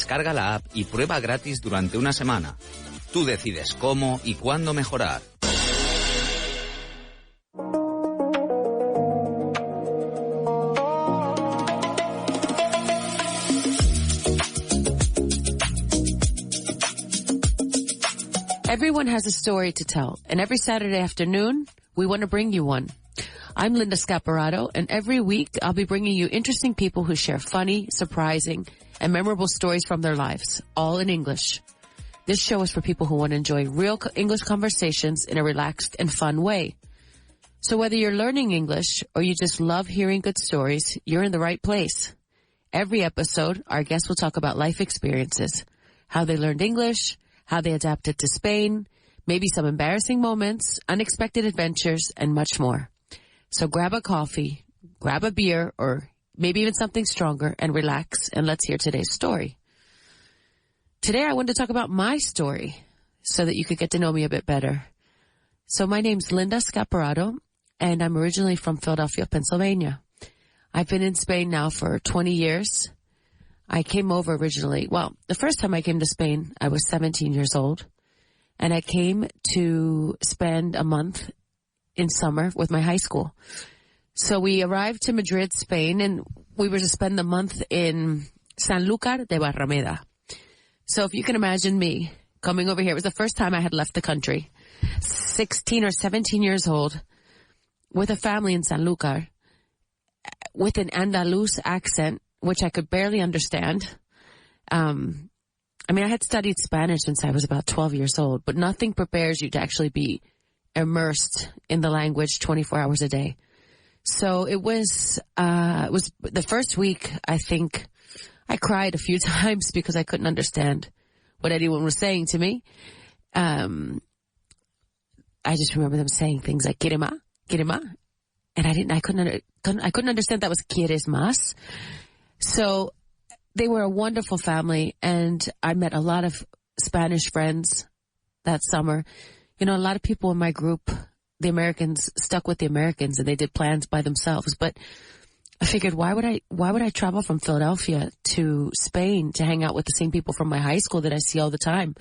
Descarga la app y prueba gratis durante una semana. Tú decides cómo y cuándo mejorar. Everyone has a story to tell, and every Saturday afternoon, we want to bring you one. I'm Linda Scaperotto, and every week I'll be bringing you interesting people who share funny, surprising, and memorable stories from their lives, all in English. This show is for people who want to enjoy real English conversations in a relaxed and fun way. So whether you're learning English or you just love hearing good stories, you're in the right place. Every episode, our guests will talk about life experiences, how they learned English, how they adapted to Spain, maybe some embarrassing moments, unexpected adventures, and much more. So grab a coffee, grab a beer, or maybe even something stronger, and relax, and let's hear today's story. Today I wanted to talk about my story so that you could get to know me a bit better. So my name's Linda Scaperotto, and I'm originally from Philadelphia, Pennsylvania. I've been in Spain now for 20 years. I came over originally, well, the first time I came to Spain, I was 17 years old, and I came to spend a month in summer with my high school. So we arrived to Madrid, Spain, and we were to spend the month in Sanlúcar de Barrameda. So if you can imagine me coming over here, it was the first time I had left the country, 16 or 17 years old, with a family in Sanlúcar, with an Andalus accent, which I could barely understand. I had studied Spanish since I was about 12 years old, but nothing prepares you to actually be immersed in the language 24 hours a day. So it was the first week, I think I cried a few times because I couldn't understand what anyone was saying to me. I just remember them saying things like "Quiere más, quiere más," and I couldn't understand that was "Quieres más." So they were a wonderful family, and I met a lot of Spanish friends that summer. You know, a lot of people in my group, the Americans, stuck with the Americans, and they did plans by themselves. But I figured, why would I travel from Philadelphia to Spain to hang out with the same people from my high school that I see all the time?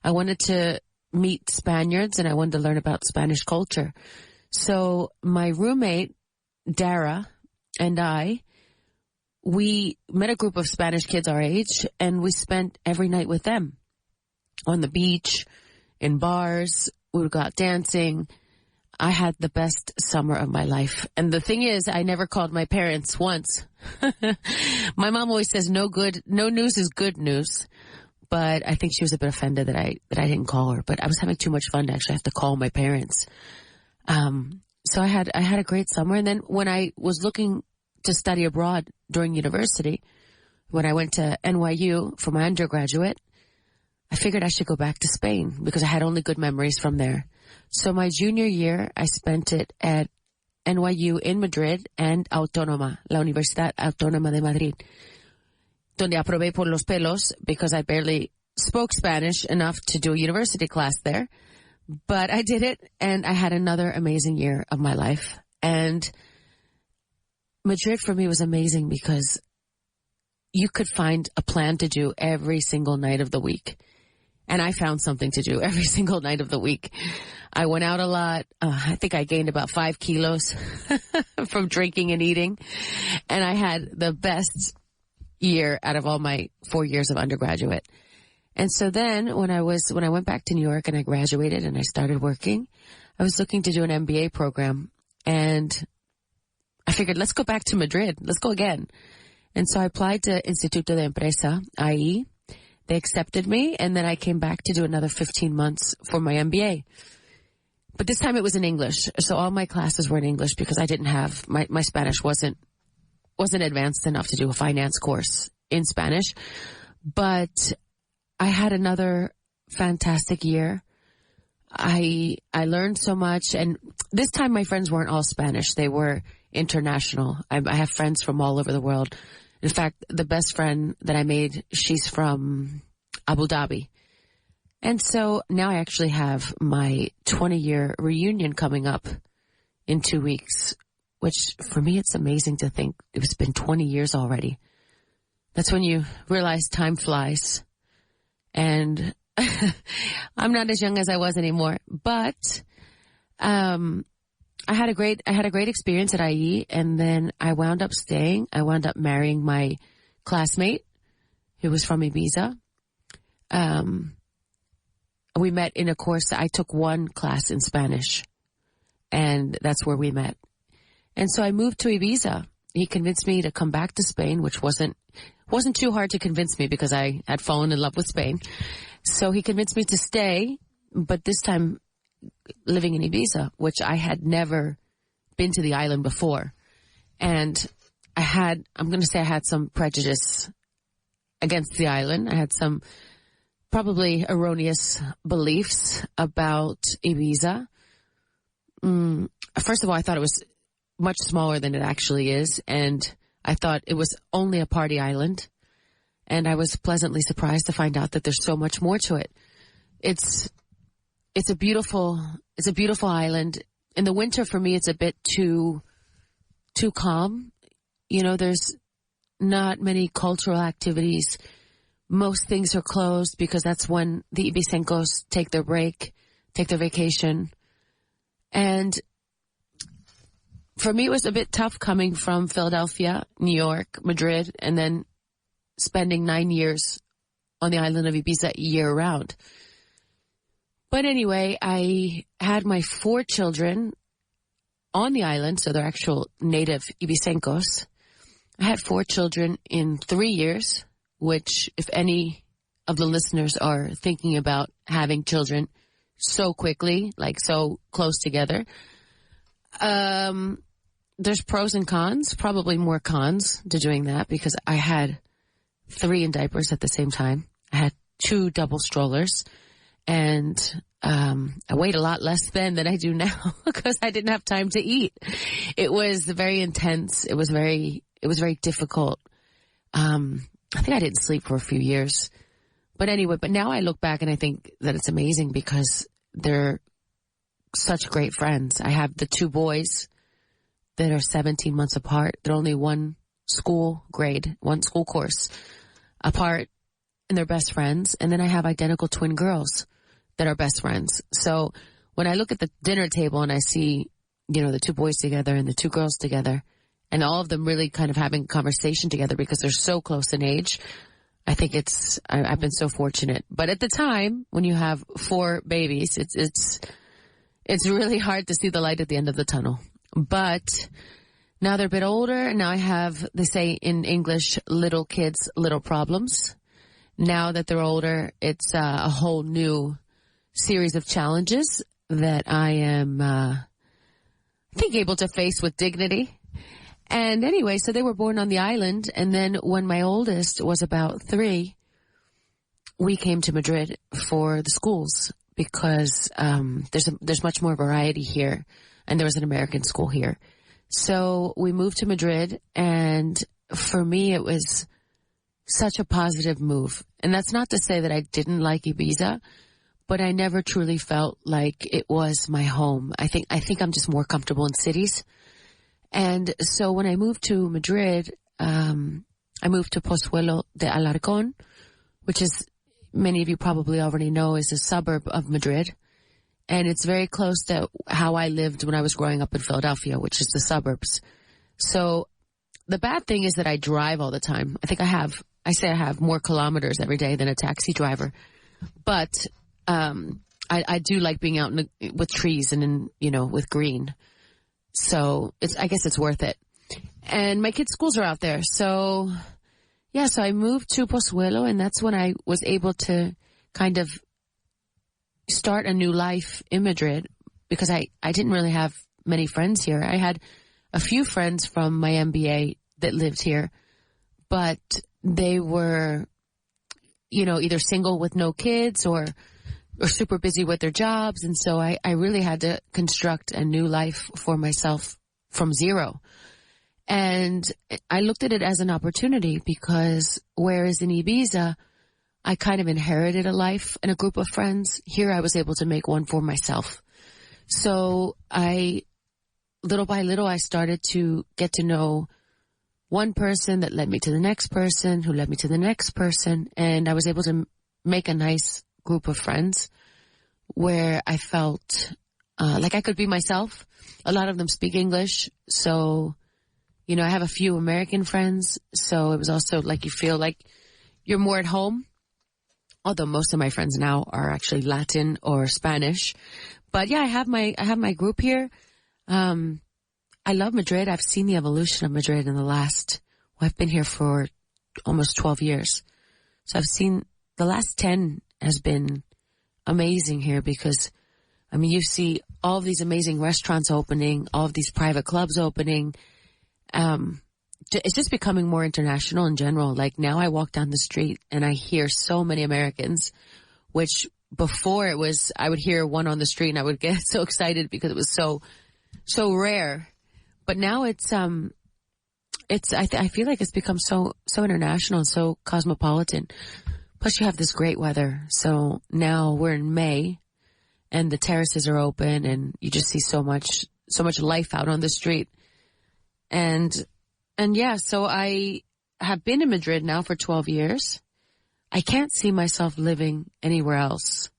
I wanted to meet Spaniards, and I wanted to learn about Spanish culture. So my roommate, Dara, and we met a group of Spanish kids our age, and we spent every night with them on the beach, in bars. We would go out dancing. I had the best summer of my life. And the thing is, I never called my parents once. My mom always says no news is good news. But I think she was a bit offended that I didn't call her. But I was having too much fun to actually have to call my parents. So I had a great summer. And then when I was looking to study abroad during university, when I went to NYU for my undergraduate, I figured I should go back to Spain because I had only good memories from there. So my junior year, I spent it at NYU in Madrid and Autónoma, la Universidad Autónoma de Madrid, donde aprobé por los pelos because I barely spoke Spanish enough to do a university class there. But I did it, and I had another amazing year of my life. And Madrid for me was amazing because you could find a plan to do every single night of the week. And I found something to do every single night of the week. I went out a lot. I think I gained about 5 kilos from drinking and eating. And I had the best year out of all my 4 years of undergraduate. And so then when I went back to New York and I graduated and I started working, I was looking to do an MBA program. And I figured, let's go back to Madrid. Let's go again. And so I applied to Instituto de Empresa, IE. They accepted me, and then I came back to do another 15 months for my MBA. But this time it was in English, so all my classes were in English because I didn't have, my Spanish wasn't advanced enough to do a finance course in Spanish. But I had another fantastic year. I learned so much, and this time my friends weren't all Spanish. They were international. I have friends from all over the world. In fact, the best friend that I made, she's from Abu Dhabi. And so now I actually have my 20-year reunion coming up in 2 weeks, which for me, it's amazing to think it's been 20 years already. that's when you realize time flies. And I'm not as young as I was anymore, but I had a great experience at IE, and then I wound up staying. I wound up marrying my classmate who was from Ibiza. We met in a course. I took one class in Spanish, and that's where we met. And so I moved to Ibiza. He convinced me to come back to Spain, which wasn't too hard to convince me because I had fallen in love with Spain. So he convinced me to stay, but this time living in Ibiza, which I had never been to the island before. And I'm going to say I had some prejudice against the island. I had some probably erroneous beliefs about Ibiza. First of all, I thought it was much smaller than it actually is. And I thought it was only a party island. And I was pleasantly surprised to find out that there's so much more to it. It's a beautiful island. In the winter, for me, it's a bit too calm. You know, there's not many cultural activities. Most things are closed because that's when the Ibicencos take their break, take their vacation. And for me, it was a bit tough coming from Philadelphia, New York, Madrid, and then spending 9 years on the island of Ibiza year round. But anyway, I had my 4 children on the island, so they're actual native Ibicencos. I had 4 children in 3 years, which if any of the listeners are thinking about having children so quickly, like so close together, there's pros and cons, probably more cons to doing that because I had 3 in diapers at the same time. I had 2 double strollers, and I weighed a lot less then than I do now because I didn't have time to eat. It was very intense. It was very difficult. I think I didn't sleep for a few years. But anyway, but now I look back and I think that it's amazing because they're such great friends. I have the 2 boys that are 17 months apart. They're only one school course apart, and they're best friends. And then I have identical twin girls that are best friends. So when I look at the dinner table and I see, you know, the 2 boys together and the 2 girls together, and all of them really kind of having conversation together because they're so close in age, I think I've been so fortunate. But at the time, when you have 4 babies, it's really hard to see the light at the end of the tunnel. But now they're a bit older, and now I have, they say in English, little kids, little problems. Now that they're older, it's a whole new series of challenges that I am, I think, able to face with dignity. And anyway, so they were born on the island, and then when my oldest was about 3, we came to Madrid for the schools because there's much more variety here, and there was an American school here. So we moved to Madrid, and for me it was such a positive move. And that's not to say that I didn't like Ibiza, but I never truly felt like it was my home. I think I'm just more comfortable in cities. And so when I moved to Madrid, I moved to Pozuelo de Alarcón, which is, many of you probably already know, is a suburb of Madrid. And it's very close to how I lived when I was growing up in Philadelphia, which is the suburbs. So the bad thing is that I drive all the time. I think I say I have more kilometers every day than a taxi driver. But I do like being out with trees and with green. So I guess it's worth it. And my kids' schools are out there. So yeah, so I moved to Pozuelo, and that's when I was able to kind of start a new life in Madrid because I didn't really have many friends here. I had a few friends from my MBA that lived here, but they were, either single with no kids or super busy with their jobs. And so I really had to construct a new life for myself from zero. And I looked at it as an opportunity because whereas in Ibiza, I kind of inherited a life and a group of friends, here I was able to make one for myself. So little by little, I started to get to know one person that led me to the next person, who led me to the next person. And I was able to make a nice group of friends where I felt like I could be myself. A lot of them speak English. So, you know, I have a few American friends. So it was also like you feel like you're more at home. Although most of my friends now are actually Latin or Spanish. But yeah, I have my group here. I love Madrid. I've seen the evolution of Madrid in the last, I've been here for almost 12 years. So I've seen the last 10 has been amazing here because, I mean, you see all of these amazing restaurants opening, all of these private clubs opening. It's just becoming more international in general. Like now I walk down the street and I hear so many Americans, which before it was, I would hear one on the street and I would get so excited because it was so rare. But now I feel like it's become so international and so cosmopolitan. Plus you have this great weather. So now we're in May and the terraces are open and you just see so much life out on the street. And yeah, so I have been in Madrid now for 12 years. I can't see myself living anywhere else.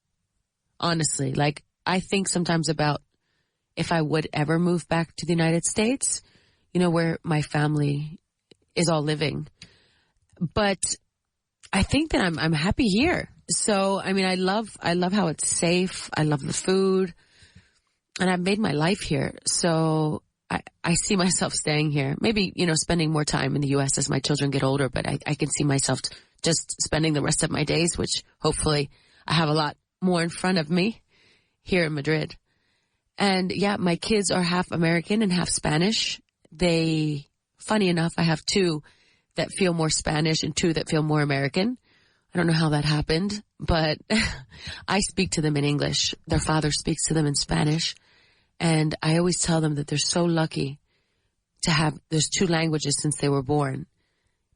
Honestly, like I think sometimes about if I would ever move back to the United States, you know, where my family is all living. But I think that I'm happy here. So, I mean, I love how it's safe. I love the food and I've made my life here. So I see myself staying here. Maybe, you know, spending more time in the U.S. as my children get older, but I can see myself just spending the rest of my days, which hopefully I have a lot more in front of me here in Madrid. And yeah, my kids are half American and half Spanish. Funny enough, I have 2 that feel more Spanish and 2 that feel more American. I don't know how that happened, but I speak to them in English. Their father speaks to them in Spanish. And I always tell them that they're so lucky to have those 2 languages since they were born.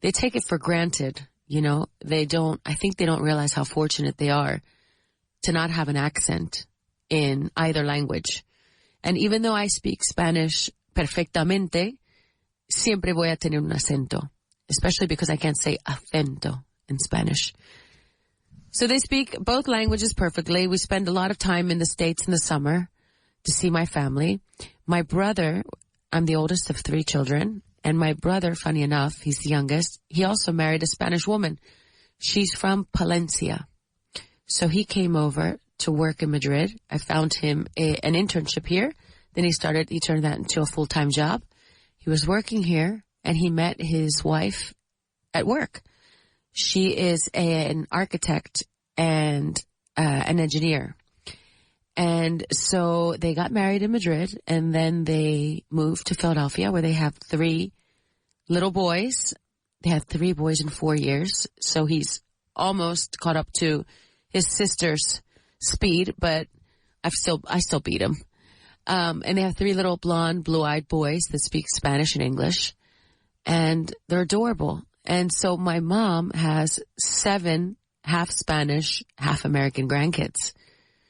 They take it for granted, you know. I think they don't realize how fortunate they are to not have an accent in either language. And even though I speak Spanish perfectamente, siempre voy a tener un acento, especially because I can't say acento in Spanish. So they speak both languages perfectly. We spend a lot of time in the States in the summer to see my family. My brother, I'm the oldest of 3 children, and my brother, funny enough, he's the youngest. He also married a Spanish woman. She's from Palencia. So he came over to work in Madrid. I found him an internship here. Then he turned that into a full-time job. He was working here and he met his wife at work. She is an architect and an engineer. And so they got married in Madrid and then they moved to Philadelphia where they have 3 little boys. They had 3 boys in 4 years. So he's almost caught up to his sister's speed, but I still beat him. And they have 3 little blonde, blue-eyed boys that speak Spanish and English, and they're adorable. And so my mom has 7 half Spanish, half American grandkids.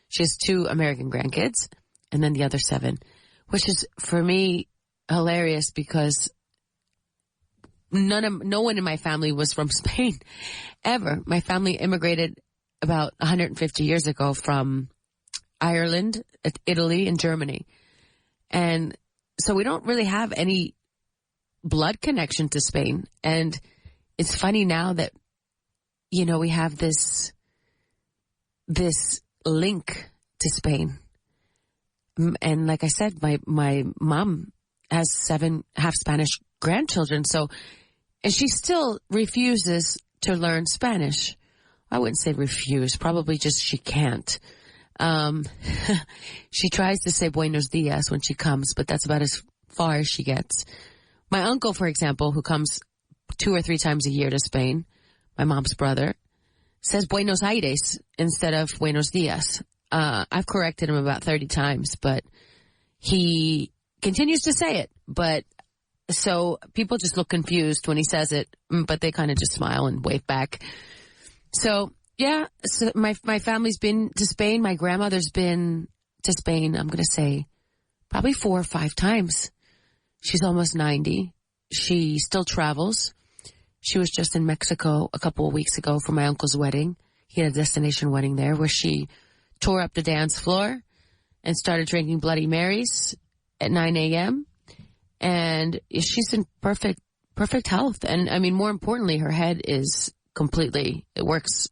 She has 2 American grandkids, and then the other 7, which is for me hilarious because no one in my family was from Spain ever. My family immigrated about 150 years ago from Ireland, Italy, and Germany. And so we don't really have any blood connection to Spain. And it's funny now that, you know, we have this link to Spain. And like I said, my mom has 7 half Spanish grandchildren. So, and she still refuses to learn Spanish. I wouldn't say refuse, probably just she can't. She tries to say buenos dias when she comes, but that's about as far as she gets. My uncle, for example, who comes 2 or 3 times a year to Spain, my mom's brother, says Buenos Aires instead of Buenos Dias. I've corrected him about 30 times, but he continues to say it. But so people just look confused when he says it, but they kind of just smile and wave back. So yeah, so my family's been to Spain. My grandmother's been to Spain, I'm going to say probably 4 or 5 times. She's almost 90 she still travels. She was just in Mexico a couple of weeks ago for my uncle's wedding. He had a destination wedding there where she tore up the dance floor and started drinking Bloody Marys at 9 a.m. And she's in perfect health. And I mean, more importantly, her head is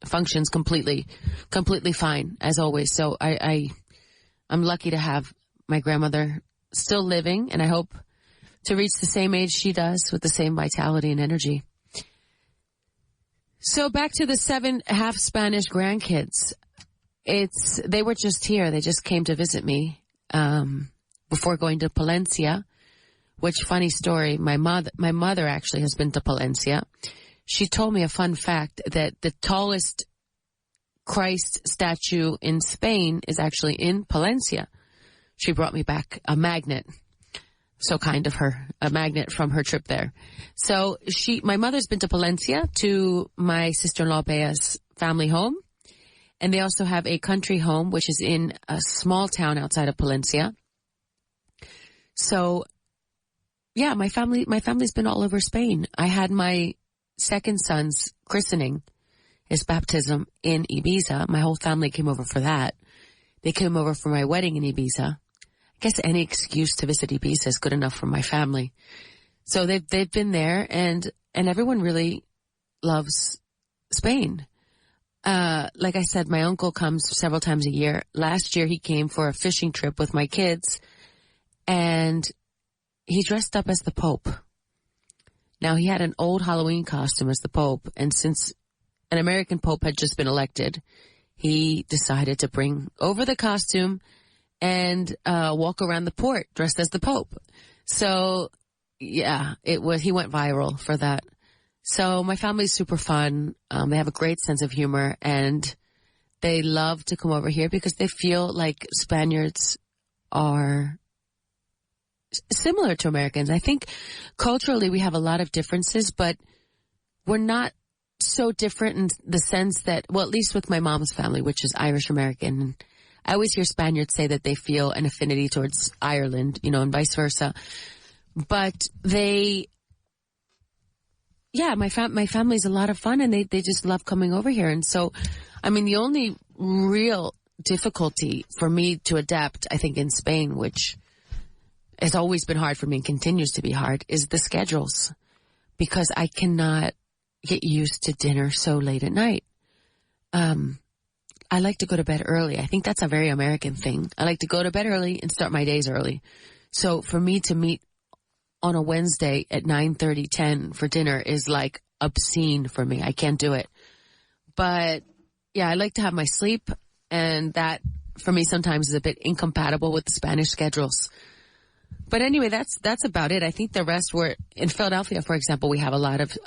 functions completely fine as always. So I'm lucky to have my grandmother still living, and I hope to reach the same age she does with the same vitality and energy. So back to the 7 half Spanish grandkids. They were just here. They just came to visit me, before going to Palencia, which, funny story, my mother actually has been to Palencia. She told me a fun fact that the tallest Christ statue in Spain is actually in Palencia. She brought me back a magnet. So kind of her, a magnet from her trip there. So my mother's been to Palencia, to my sister-in-law Bea's family home. And they also have a country home, which is in a small town outside of Palencia. So yeah, my family's been all over Spain. I had my second son's christening, his baptism, in Ibiza. My whole family came over for that. They came over for my wedding in Ibiza. I guess any excuse to visit Ibiza is good enough for my family. So they've been there, and everyone really loves Spain. Like I said, my uncle comes several times a year. Last year he came for a fishing trip with my kids, and he dressed up as the Pope. Now, he had an old Halloween costume as the Pope, and since an American Pope had just been elected, he decided to bring over the costume and walk around the port dressed as the Pope. So, yeah, he went viral for that. So my family's super fun. They have a great sense of humor, and they love to come over here because they feel like Spaniards are similar to Americans. I think culturally we have a lot of differences, but we're not so different in the sense that, well, at least with my mom's family, which is Irish American. I always hear Spaniards say that they feel an affinity towards Ireland, and vice versa. But my family's a lot of fun, and they just love coming over here. And so, I mean, the only real difficulty for me to adapt, I think, in Spain, which has always been hard for me and continues to be hard, is the schedules, because I cannot get used to dinner so late at night. I like to go to bed early. I think that's a very American thing. I like to go to bed early and start my days early. So for me to meet on a Wednesday at 9:30, 10 for dinner is like obscene for me. I can't do it. But yeah, I like to have my sleep, and that for me sometimes is a bit incompatible with the Spanish schedules. But anyway, that's about it. I think the rest were in Philadelphia, for example. We have a lot of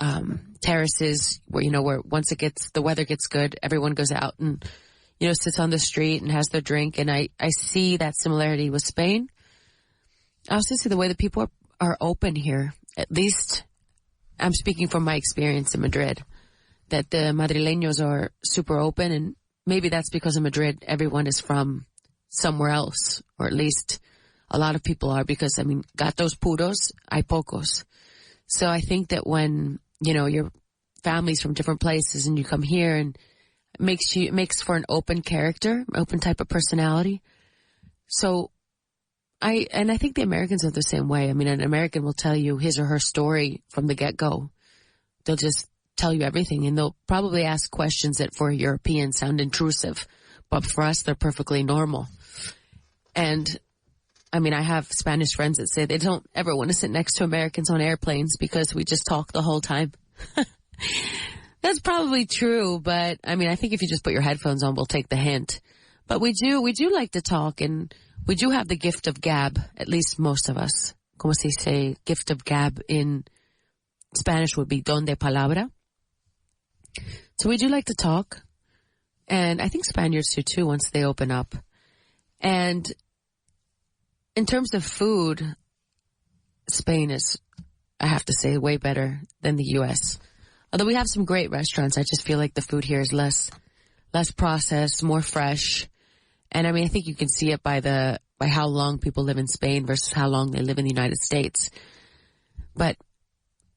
terraces where, where once the weather gets good, everyone goes out and, sits on the street and has their drink. And I see that similarity with Spain. I also see the way that people are open here. At least I'm speaking from my experience in Madrid, that the Madrileños are super open. And maybe that's because in Madrid, everyone is from somewhere else, or at least a lot of people are, because, I mean, gatos puros, hay pocos. So I think that when, your family's from different places and you come here, and it makes for an open character, open type of personality. So I think the Americans are the same way. I mean, an American will tell you his or her story from the get-go. They'll just tell you everything, and they'll probably ask questions that for a European sound intrusive, but for us, they're perfectly normal. And I mean, I have Spanish friends that say they don't ever want to sit next to Americans on airplanes because we just talk the whole time. That's probably true, but I mean, I think if you just put your headphones on, we'll take the hint. But we do like to talk, and we do have the gift of gab, at least most of us. Como se dice gift of gab in Spanish would be don de palabra. So we do like to talk, and I think Spaniards do too once they open up. And in terms of food, Spain is, I have to say, way better than the U.S. Although we have some great restaurants, I just feel like the food here is less processed, more fresh. And I mean, I think you can see it by how long people live in Spain versus how long they live in the United States. But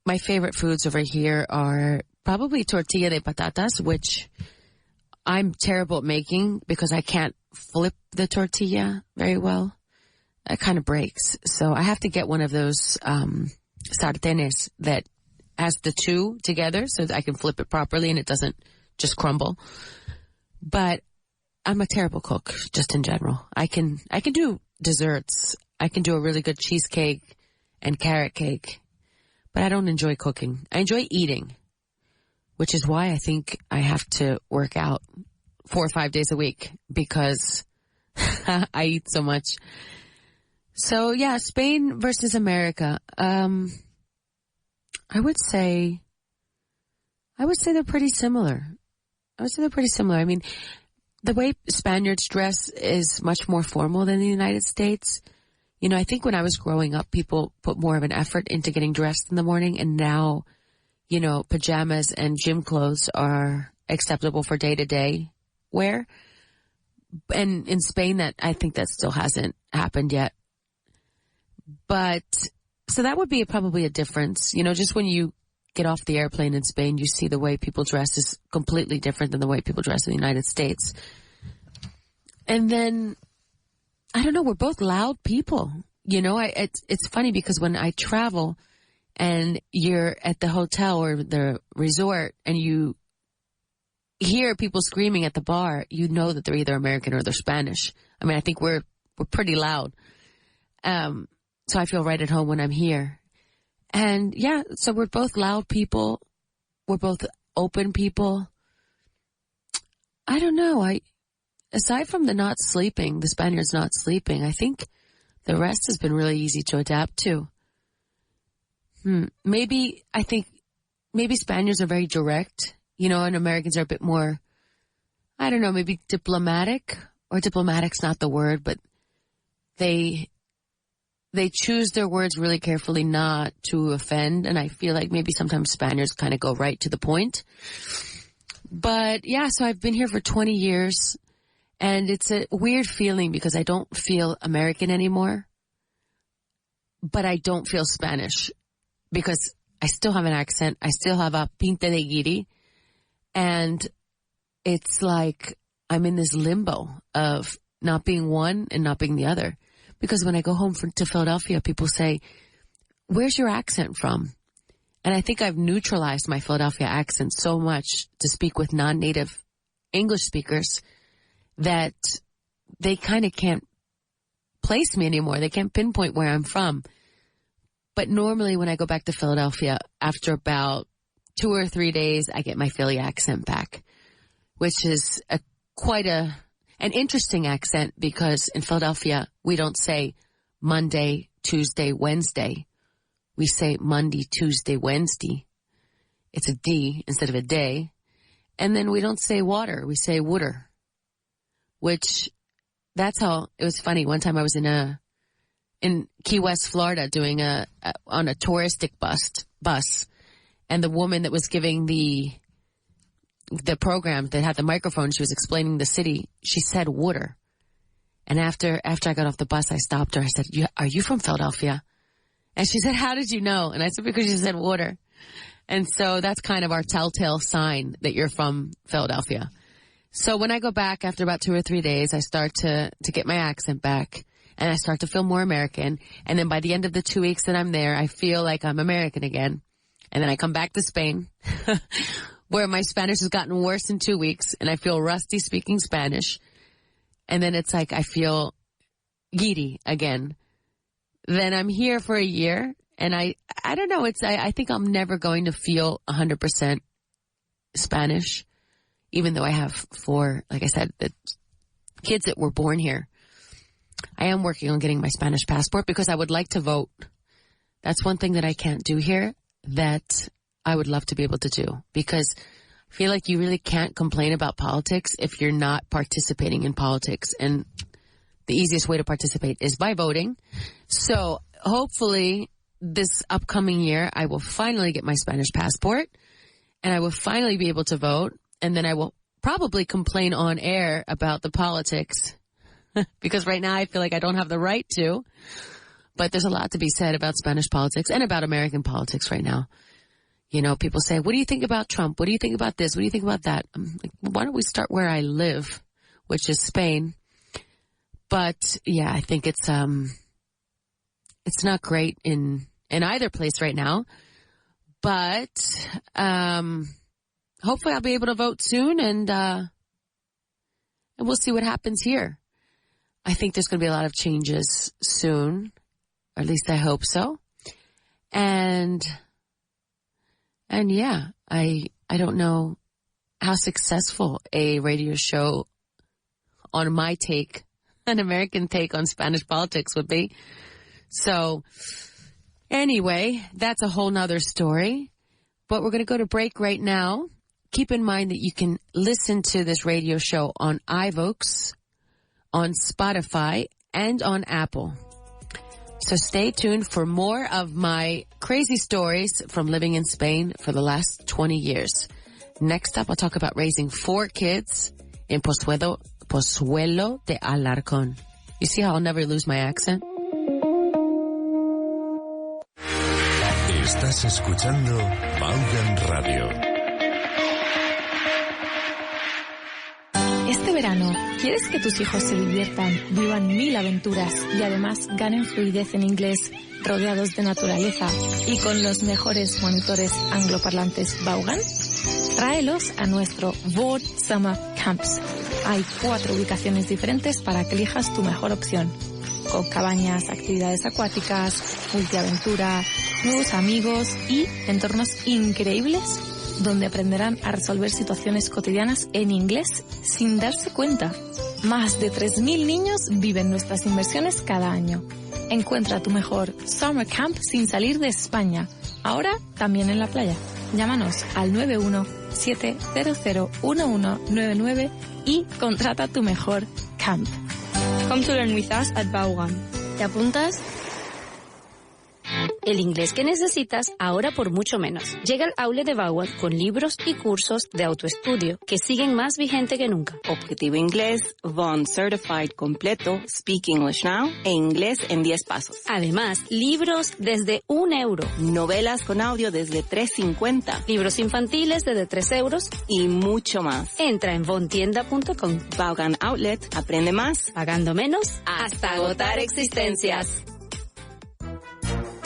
my favorite foods over here are probably tortilla de patatas, which I'm terrible at making because I can't flip the tortilla very well. It kind of breaks. So I have to get one of those sartenes that has the two together so that I can flip it properly and it doesn't just crumble. But I'm a terrible cook just in general. I can do desserts. I can do a really good cheesecake and carrot cake, but I don't enjoy cooking. I enjoy eating, which is why I think I have to work out 4 or 5 days a week because I eat so much. So yeah, Spain versus America. I would say they're pretty similar. I mean, the way Spaniards dress is much more formal than the United States. You know, I think when I was growing up, people put more of an effort into getting dressed in the morning. And now, you know, pajamas and gym clothes are acceptable for day-to-day wear. And in Spain, I think that still hasn't happened yet. But so that would be probably a difference. You know, just when you get off the airplane in Spain, you see the way people dress is completely different than the way people dress in the United States. And then, I don't know, we're both loud people. You know, it's funny because when I travel and you're at the hotel or the resort and you hear people screaming at the bar, you know that they're either American or they're Spanish. I mean, I think we're pretty loud. So I feel right at home when I'm here. And yeah, so we're both loud people. We're both open people. I don't know. Aside from the Spaniards not sleeping, I think the rest has been really easy to adapt to. Maybe Spaniards are very direct, you know, and Americans are a bit more, I don't know, maybe diplomatic, or diplomatic's not the word, but they choose their words really carefully not to offend. And I feel like maybe sometimes Spaniards kind of go right to the point. But yeah, so I've been here for 20 years and it's a weird feeling because I don't feel American anymore, but I don't feel Spanish because I still have an accent. I still have a pinte de guiri. And it's like I'm in this limbo of not being one and not being the other. Because when I go home to Philadelphia, people say, where's your accent from? And I think I've neutralized my Philadelphia accent so much to speak with non-native English speakers that they kind of can't place me anymore. They can't pinpoint where I'm from. But normally when I go back to Philadelphia, after about 2 or 3 days, I get my Philly accent back, which is quite an interesting accent because in Philadelphia, we don't say Monday, Tuesday, Wednesday. We say Monday, Tuesday, Wednesday. It's a D instead of a day. And then we don't say water. We say wooder, which that's how it was funny. One time I was in Key West, Florida doing on a touristic bus. And the woman that was giving the program that had the microphone, she was explaining the city. She said water. And after I got off the bus, I stopped her. I said, are you from Philadelphia? And she said, how did you know? And I said, because you said water. And so that's kind of our telltale sign that you're from Philadelphia. So when I go back after about 2 or 3 days, I start to get my accent back and I start to feel more American. And then by the end of the 2 weeks that I'm there, I feel like I'm American again. And then I come back to Spain where my Spanish has gotten worse in 2 weeks and I feel rusty speaking Spanish. And then it's like I feel giddy again. Then I'm here for a year and I don't know, I think I'm never going to feel 100% Spanish, even though I have 4, like I said, the kids that were born here. I am working on getting my Spanish passport because I would like to vote. That's one thing that I can't do here that I would love to be able to do, because I feel like you really can't complain about politics if you're not participating in politics. And the easiest way to participate is by voting. So hopefully this upcoming year, I will finally get my Spanish passport and I will finally be able to vote. And then I will probably complain on air about the politics because right now I feel like I don't have the right to. But there's a lot to be said about Spanish politics and about American politics right now. You know, people say, what do you think about Trump? What do you think about this? What do you think about that? I'm like, why don't we start where I live, which is Spain. But yeah, I think it's not great in either place right now. But hopefully I'll be able to vote soon, and we'll see what happens here. I think there's going to be a lot of changes soon, or at least I hope so. And yeah, I don't know how successful a radio show on my take, an American take on Spanish politics would be. So anyway, that's a whole nother story. But we're going to go to break right now. Keep in mind that you can listen to this radio show on iVoox, on Spotify, and on Apple. So stay tuned for more of my crazy stories from living in Spain for the last 20 years. Next up, I'll talk about raising 4 kids in Pozuelo de Alarcón. You see how I'll never lose my accent? Estás escuchando Vaughan Radio. Este verano, ¿quieres que tus hijos se diviertan, vivan 1000 aventuras y además ganen fluidez en inglés, rodeados de naturaleza y con los mejores monitores angloparlantes Vaughan? Tráelos a nuestro Vaughan Summer Camps. Hay 4 ubicaciones diferentes para que elijas tu mejor opción, con cabañas, actividades acuáticas, multiaventura, nuevos amigos y entornos increíbles donde aprenderán a resolver situaciones cotidianas en inglés sin darse cuenta. Más de 3.000 niños viven nuestras inmersiones cada año. Encuentra tu mejor Summer Camp sin salir de España, ahora también en la playa. Llámanos al 917001199 y contrata tu mejor camp. Come to learn with us at Vaughan. ¿Te apuntas? El inglés que necesitas ahora por mucho menos. Llega al outlet de Vaughan con libros y cursos de autoestudio que siguen más vigente que nunca. Objetivo Inglés, Vaughan Certified completo, Speak English Now e Inglés en 10 pasos. Además, libros desde €1. Novelas con audio desde $3.50. Libros infantiles desde €3. Y mucho más. Entra en vaughantienda.com. Vaughan Outlet, aprende más, pagando menos hasta agotar existencias.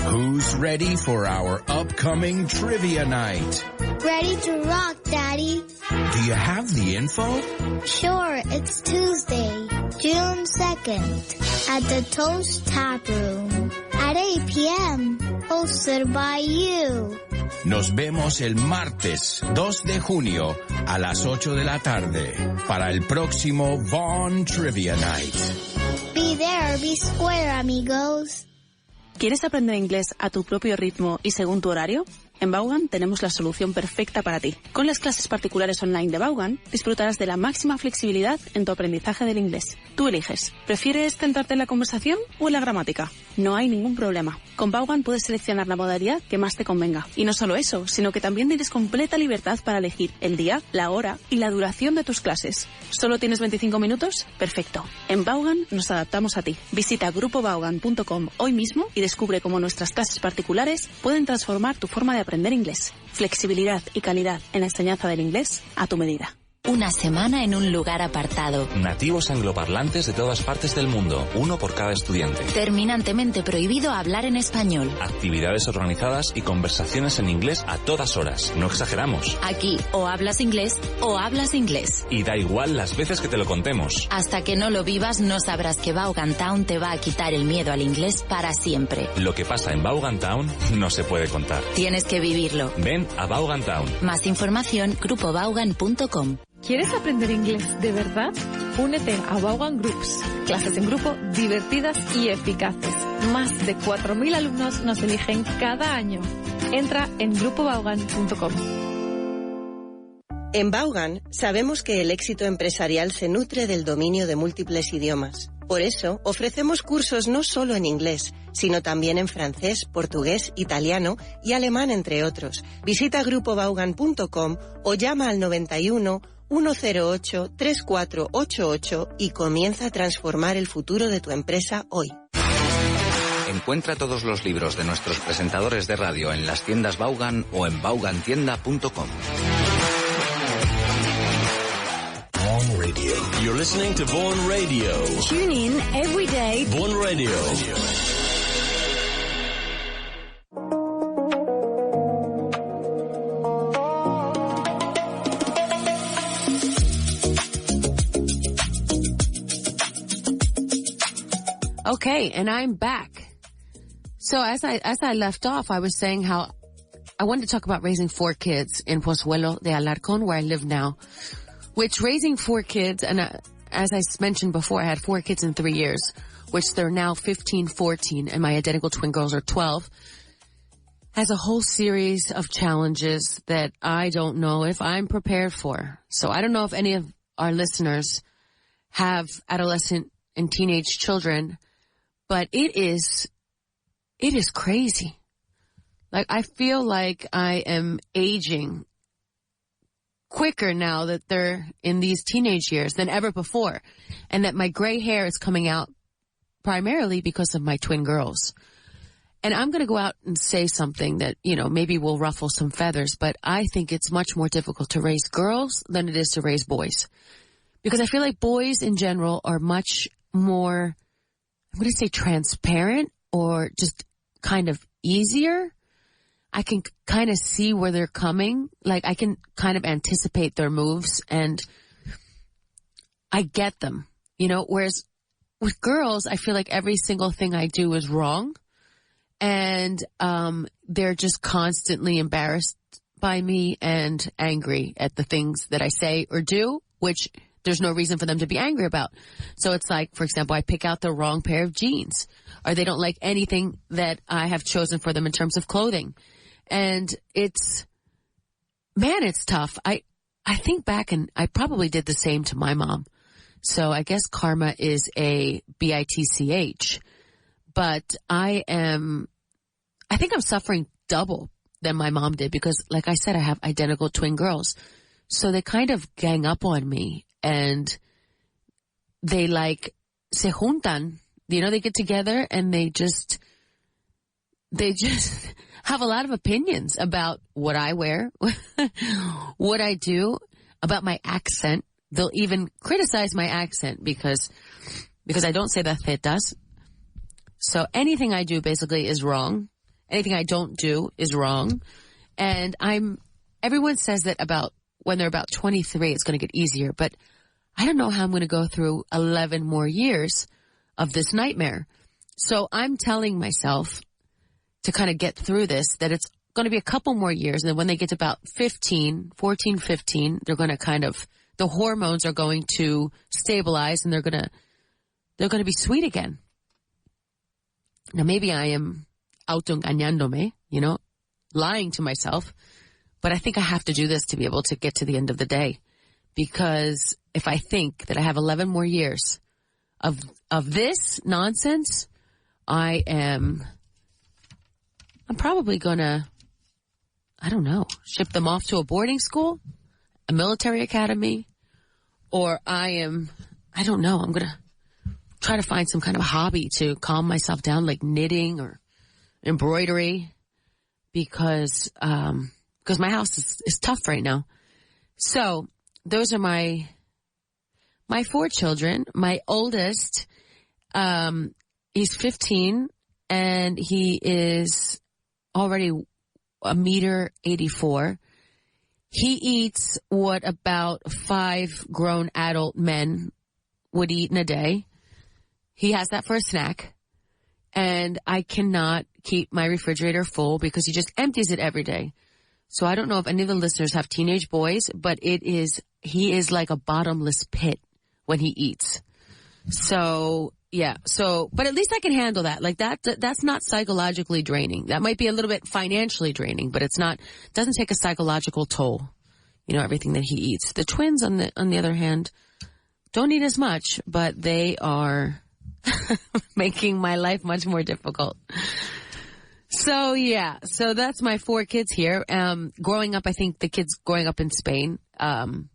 Who's ready for our upcoming trivia night? Ready to rock, Daddy. Do you have the info? Sure, it's Tuesday, June 2nd, at the Toast Tap Room, at 8 p.m., hosted by you. Nos vemos el martes 2 de junio a las 8 de la tarde para el próximo Vaughan Trivia Night. Be there, be square, amigos. ¿Quieres aprender inglés a tu propio ritmo y según tu horario? En Vaughan tenemos la solución perfecta para ti. Con las clases particulares online de Vaughan, disfrutarás de la máxima flexibilidad en tu aprendizaje del inglés. Tú eliges. ¿Prefieres centrarte en la conversación o en la gramática? No hay ningún problema. Con Vaughan puedes seleccionar la modalidad que más te convenga. Y no solo eso, sino que también tienes completa libertad para elegir el día, la hora y la duración de tus clases. ¿Solo tienes 25 minutos? Perfecto. En Vaughan nos adaptamos a ti. Visita grupovaughan.com hoy mismo y descubre cómo nuestras clases particulares pueden transformar tu forma de aprender inglés. Flexibilidad y calidad en la enseñanza del inglés a tu medida. Una semana en un lugar apartado. Nativos angloparlantes de todas partes del mundo, uno por cada estudiante. Terminantemente prohibido hablar en español. Actividades organizadas y conversaciones en inglés a todas horas. No exageramos. Aquí o hablas inglés o hablas inglés. Y da igual las veces que te lo contemos. Hasta que no lo vivas no sabrás que Vaughan Town te va a quitar el miedo al inglés para siempre. Lo que pasa en Vaughan Town no se puede contar. Tienes que vivirlo. Ven a Vaughan Town. Más información grupovaughan.com. ¿Quieres aprender inglés de verdad? Únete a Vaughan Groups. Clases en grupo divertidas y eficaces. Más de 4.000 alumnos nos eligen cada año. Entra en grupovaughan.com. En Vaughan sabemos que el éxito empresarial se nutre del dominio de múltiples idiomas. Por eso, ofrecemos cursos no solo en inglés, sino también en francés, portugués, italiano y alemán, entre otros. Visita grupovaughan.com o llama al 91 108 3488 y comienza a transformar el futuro de tu empresa hoy. Encuentra todos los libros de nuestros presentadores de radio en las tiendas Vaughan o en vaughantienda.com. Vaughan Radio. You're listening to Vaughan Radio. Tune in every day. Vaughan Radio. Okay, and I'm back. So as I left off, I was saying how I wanted to talk about raising 4 kids in Pozuelo de Alarcón, where I live now. Which raising 4 kids, and as I mentioned before, I had 4 kids in 3 years, which they're now 15, 14, and my identical twin girls are 12, has a whole series of challenges that I don't know if I'm prepared for. So I don't know if any of our listeners have adolescent and teenage children, but it is crazy. Like, I feel like I am aging quicker now that they're in these teenage years than ever before. And that my gray hair is coming out primarily because of my twin girls. And I'm going to go out and say something that, maybe will ruffle some feathers, but I think it's much more difficult to raise girls than it is to raise boys. Because I feel like boys in general are much more, I'm going to say transparent or just kind of easier. I can kind of see where they're coming. Like, I can kind of anticipate their moves and I get them, whereas with girls, I feel like every single thing I do is wrong. And, they're just constantly embarrassed by me and angry at the things that I say or do, which there's no reason for them to be angry about. So it's like, for example, I pick out the wrong pair of jeans, or they don't like anything that I have chosen for them in terms of clothing. And it's tough. I think back and I probably did the same to my mom. So I guess karma is a bitch, but I think I'm suffering double than my mom did because, like I said, I have identical twin girls. So they kind of gang up on me and they se juntan, they get together and they just have a lot of opinions about what I wear, what I do, about my accent. They'll even criticize my accent because I don't say the tetas. So anything I do basically is wrong. Anything I don't do is wrong. And everyone says that when they're about 23, it's going to get easier, but I don't know how I'm going to go through 11 more years of this nightmare. So I'm telling myself to kind of get through this, that it's going to be a couple more years. And then when they get to about 14, 15, they're going to the hormones are going to stabilize and they're going to be sweet again. Now, maybe I am autoengañándome, lying to myself, but I think I have to do this to be able to get to the end of the day. Because if I think that I have 11 more years of this nonsense, I'm probably gonna, ship them off to a boarding school, a military academy, or I'm gonna try to find some kind of hobby to calm myself down, like knitting or embroidery, because my house is tough right now. So those are my 4 children. My oldest, he's 15 and he is already 1.84 meters. He eats what about 5 grown adult men would eat in a day. He has that for a snack. And I cannot keep my refrigerator full because he just empties it every day. So I don't know if any of the listeners have teenage boys, but he is like a bottomless pit when he eats. So, yeah. But at least I can handle that. Like that's not psychologically draining. That might be a little bit financially draining, but doesn't take a psychological toll. Everything that he eats. The twins on the other hand don't eat as much, but they are making my life much more difficult. So yeah, so that's my 4 kids here. Growing up, I think the kids growing up in Spain, I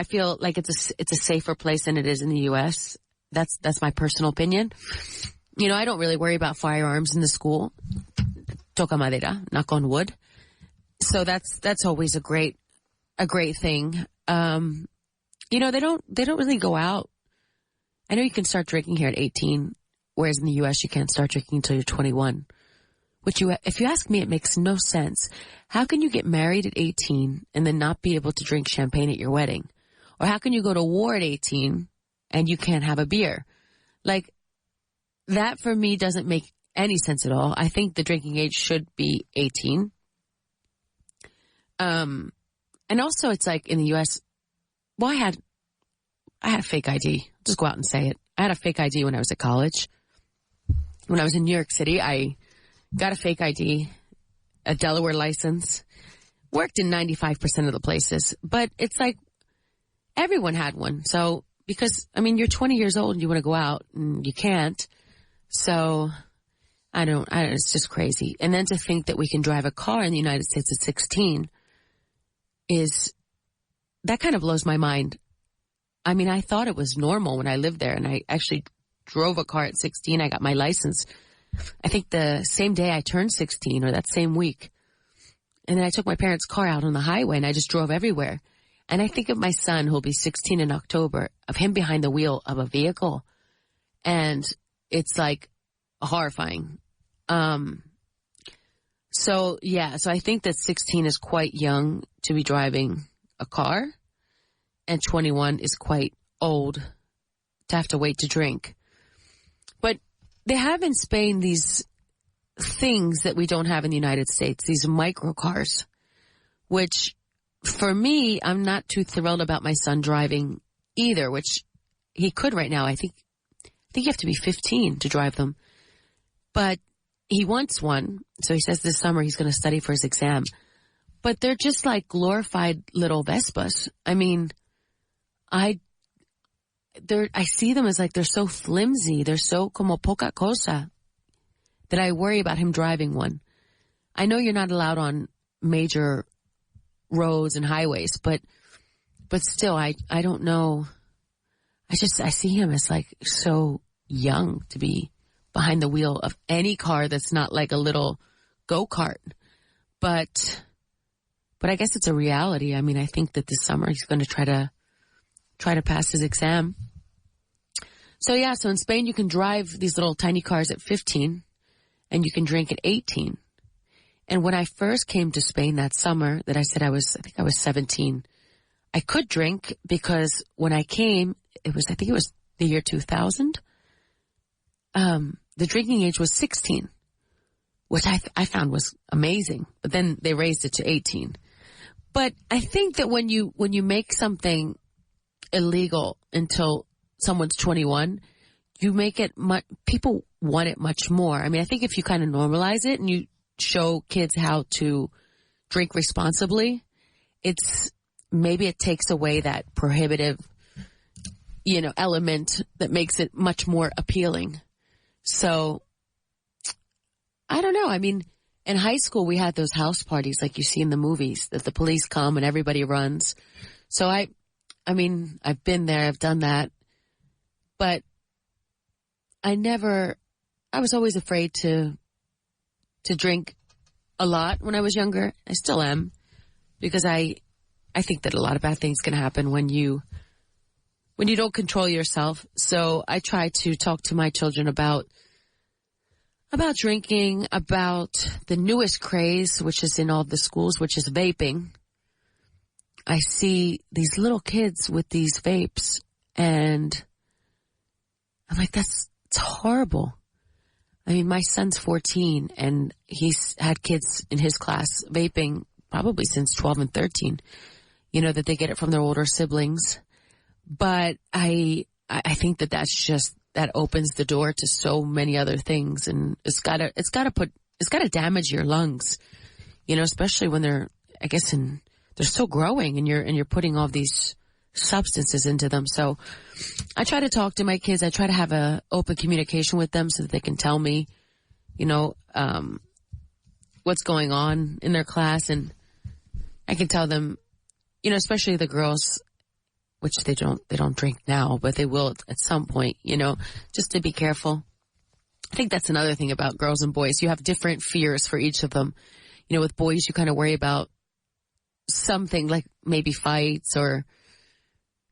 feel like it's a safer place than it is in the U.S. That's my personal opinion. You know, I don't really worry about firearms in the school. Toca madera, knock on wood. So that's always a great thing. You know, they don't really go out. I know you can start drinking here at 18, whereas in the U.S. you can't start drinking until you're 21. Which if you ask me, it makes no sense. How can you get married at 18 and then not be able to drink champagne at your wedding? Or how can you go to war at 18 and you can't have a beer? Like, that for me doesn't make any sense at all. I think the drinking age should be 18. And also it's like in the U.S., well, I had a fake ID. Just go out and say it. I had a fake ID when I was at college. When I was in New York City, I got a fake ID, a Delaware license, worked in 95% of the places. But it's like everyone had one. So, because, I mean, you're 20 years old and you want to go out and you can't. So, it's just crazy. And then to think that we can drive a car in the United States at 16 that kind of blows my mind. I mean, I thought it was normal when I lived there, and I actually drove a car at 16. I got my license, I think the same day I turned 16 or that same week. And then I took my parents' car out on the highway and I just drove everywhere. And I think of my son, who'll be 16 in October, of him behind the wheel of a vehicle. And it's like horrifying. So I think that 16 is quite young to be driving a car, and 21 is quite old to have to wait to drink. But they have in Spain these things that we don't have in the United States, these micro cars, which for me, I'm not too thrilled about my son driving either, which he could right now. I think you have to be 15 to drive them. But he wants one, so he says this summer he's going to study for his exam. But they're just like glorified little Vespas. I mean, I see them as like they're so flimsy, they're so como poca cosa, that I worry about him driving one. I know you're not allowed on major roads and highways, but still, I don't know. I see him as like so young to be behind the wheel of any car that's not like a little go-kart. But I guess it's a reality. I mean, I think that this summer he's going to try to pass his exam. So in Spain you can drive these little tiny cars at 15 and you can drink at 18. And when I first came to Spain that summer that I said I think I was 17, I could drink because when I came, I think it was the year 2000. The drinking age was 16, which I found was amazing. But then they raised it to 18. But I think that when you make something illegal until someone's 21, you make it people want it much more. I mean, I think if you kind of normalize it and you show kids how to drink responsibly, maybe it takes away that prohibitive, element that makes it much more appealing. So I don't know. I mean, in high school, we had those house parties like you see in the movies that the police come and everybody runs. So I mean, I've been there, I've done that, but I was always afraid to drink a lot when I was younger. I still am, because I think that a lot of bad things can happen when you don't control yourself. So I try to talk to my children about drinking, about the newest craze, which is in all the schools, which is vaping. I see these little kids with these vapes and I'm like, it's horrible. I mean, my son's 14 and he's had kids in his class vaping probably since 12 and 13, that they get it from their older siblings. But I think that opens the door to so many other things, and it's gotta damage your lungs, especially when they're still growing and you're putting all these substances into them. So I try to talk to my kids. I try to have a open communication with them so that they can tell me, what's going on in their class. And I can tell them, especially the girls, which they don't drink now, but they will at some point, just to be careful. I think that's another thing about girls and boys. You have different fears for each of them. You know, with boys, you kind of worry about something like maybe fights, or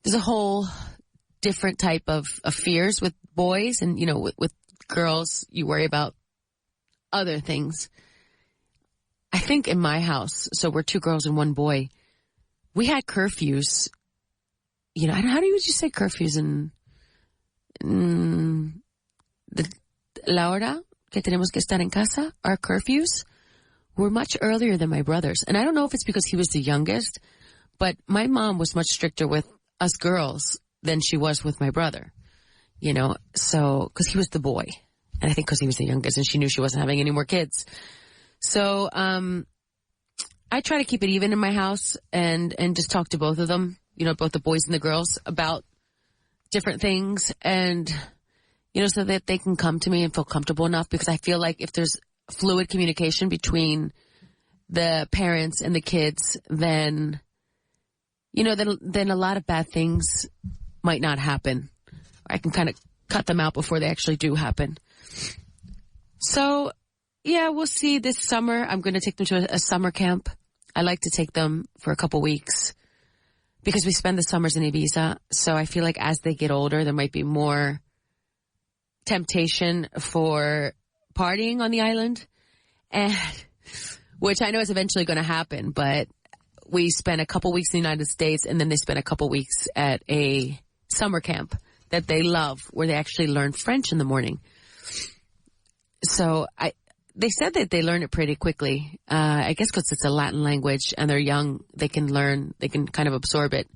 there's a whole different type of fears with boys. And, you know, with girls, you worry about other things. I think in my house, so we're 2 girls and 1 boy, we had curfews. You know, how do you say curfews in la hora que tenemos que estar en casa? Our curfews were much earlier than my brother's. And I don't know if it's because he was the youngest, but my mom was much stricter with us girls than she was with my brother, you know, so, because he was the boy. And I think because he was the youngest and she knew she wasn't having any more kids. So I try to keep it even in my house and just talk to both of them, you know, both the boys and the girls, about different things, and, you know, so that they can come to me and feel comfortable enough, because I feel like if there's fluid communication between the parents and the kids, then, you know, then a lot of bad things might not happen. I can kind of cut them out before they actually do happen. So, yeah, we'll see this summer. I'm going to take them to a summer camp. I like to take them for a couple weeks because we spend the summers in Ibiza. So I feel like as they get older, there might be more temptation for partying on the island, and which I know is eventually going to happen. But we spent a couple weeks in the United States, and then they spent a couple weeks at a summer camp that they love, where they actually learn French in the morning. So they said that they learn it pretty quickly. I guess because it's a Latin language and they're young, they can kind of absorb it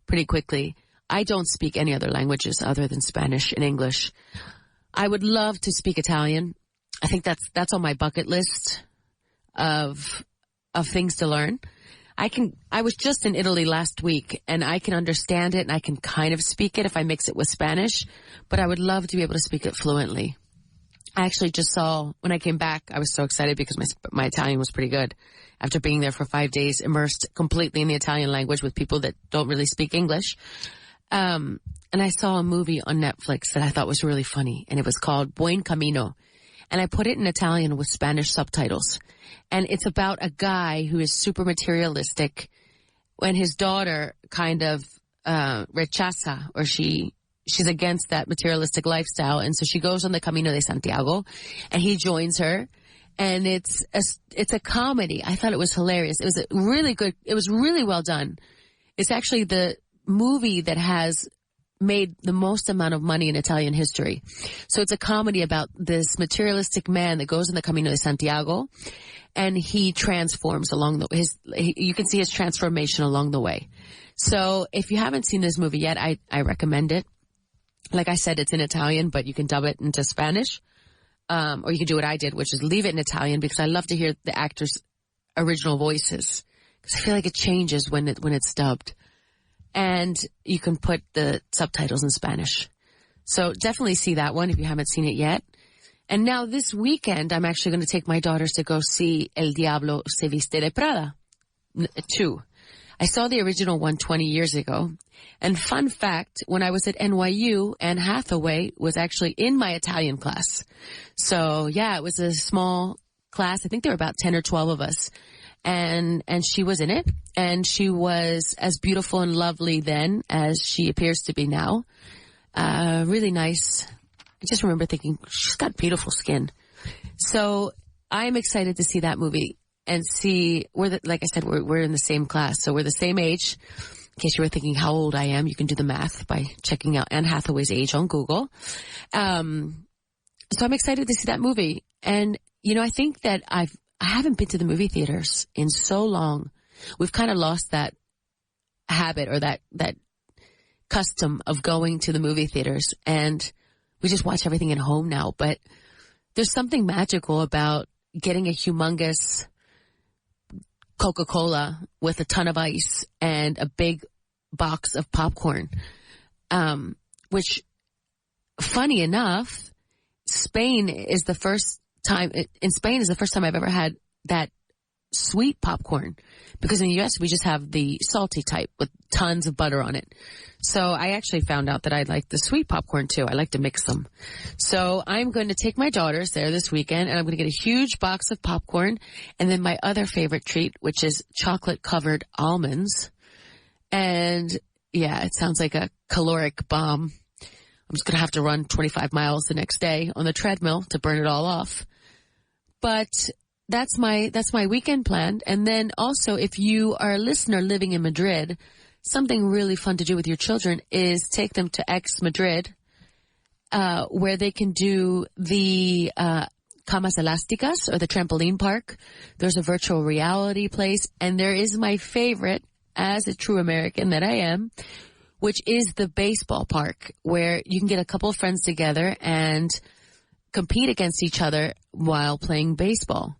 pretty quickly. I don't speak any other languages other than Spanish and English. I would love to speak Italian. I think that's on my bucket list of things to learn. I was just in Italy last week, and I can understand it and I can kind of speak it if I mix it with Spanish, but I would love to be able to speak it fluently. I actually just saw, when I came back, I was so excited because my Italian was pretty good after being there for 5 days, immersed completely in the Italian language with people that don't really speak English. And I saw a movie on Netflix that I thought was really funny, and it was called Buen Camino. And I put it in Italian with Spanish subtitles. And it's about a guy who is super materialistic when his daughter kind of rechaza, or she's against that materialistic lifestyle. And so she goes on the Camino de Santiago and he joins her. And it's a comedy. I thought it was hilarious. It was it was really well done. It's actually the movie that has made the most amount of money in Italian history. So it's a comedy about this materialistic man that goes in the Camino de Santiago, and he transforms you can see his transformation along the way. So if you haven't seen this movie yet, I recommend it. Like I said, it's in Italian, but you can dub it into Spanish. Or you can do what I did, which is leave it in Italian, because I love to hear the actors' original voices, because I feel like it changes when it's dubbed. And you can put the subtitles in Spanish. So definitely see that one if you haven't seen it yet. And now this weekend, I'm actually going to take my daughters to go see El Diablo se viste de Prada 2. I saw the original one 20 years ago. And fun fact, when I was at NYU, Anne Hathaway was actually in my Italian class. So yeah, it was a small class. I think there were about 10 or 12 of us. And she was in it, and she was as beautiful and lovely then as she appears to be now. Really nice. I just remember thinking, she's got beautiful skin. So I'm excited to see that movie and see, like I said, we're in the same class, so we're the same age. In case you were thinking how old I am, you can do the math by checking out Anne Hathaway's age on Google. So I'm excited to see that movie. And, you know, I think that I haven't been to the movie theaters in so long. We've kind of lost that habit, or that custom of going to the movie theaters, and we just watch everything at home now. But there's something magical about getting a humongous Coca-Cola with a ton of ice and a big box of popcorn, which, funny enough, Spain is the first time I've ever had that sweet popcorn, because in the U.S. we just have the salty type with tons of butter on it. So I actually found out that I like the sweet popcorn too. I like to mix them. So I'm going to take my daughters there this weekend, and I'm going to get a huge box of popcorn, and then my other favorite treat, which is chocolate-covered almonds. And yeah, it sounds like a caloric bomb. I'm just going to have to run 25 miles the next day on the treadmill to burn it all off. But that's my weekend plan. And then also, if you are a listener living in Madrid, something really fun to do with your children is take them to X Madrid, where they can do the camas elásticas, or the trampoline park. There's a virtual reality place, and there is my favorite, as a true American that I am, which is the baseball park, where you can get a couple of friends together and compete against each other while playing baseball.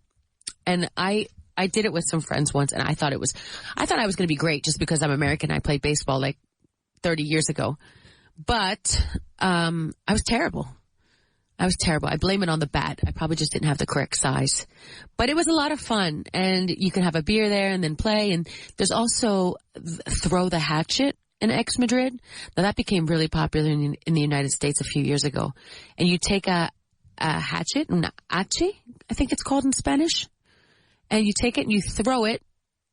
And I did it with some friends once, and I thought I was going to be great just because I'm American. I played baseball like 30 years ago. But I was terrible. I blame it on the bat. I probably just didn't have the correct size. But it was a lot of fun, and you can have a beer there and then play. And there's also Throw the Hatchet in X Madrid. Now, that became really popular in the United States a few years ago. And you take a hatchet, un hache, I think it's called in Spanish, and you take it and you throw it,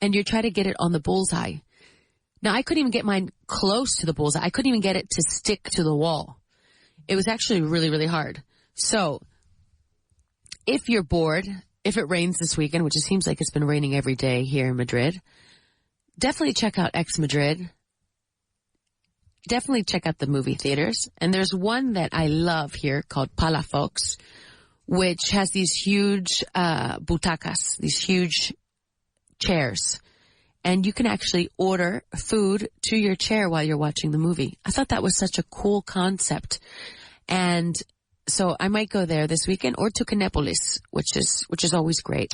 and you try to get it on the bullseye. Now, I couldn't even get mine close to the bullseye. I couldn't even get it to stick to the wall. It was actually really, really hard. So, if you're bored, if it rains this weekend, which it seems like it's been raining every day here in Madrid, definitely check out X Madrid. Definitely check out the movie theaters. And there's one that I love here called Palafox, which has these huge butacas, these huge chairs. And you can actually order food to your chair while you're watching the movie. I thought that was such a cool concept. And so I might go there this weekend, or to Canépolis, which is always great,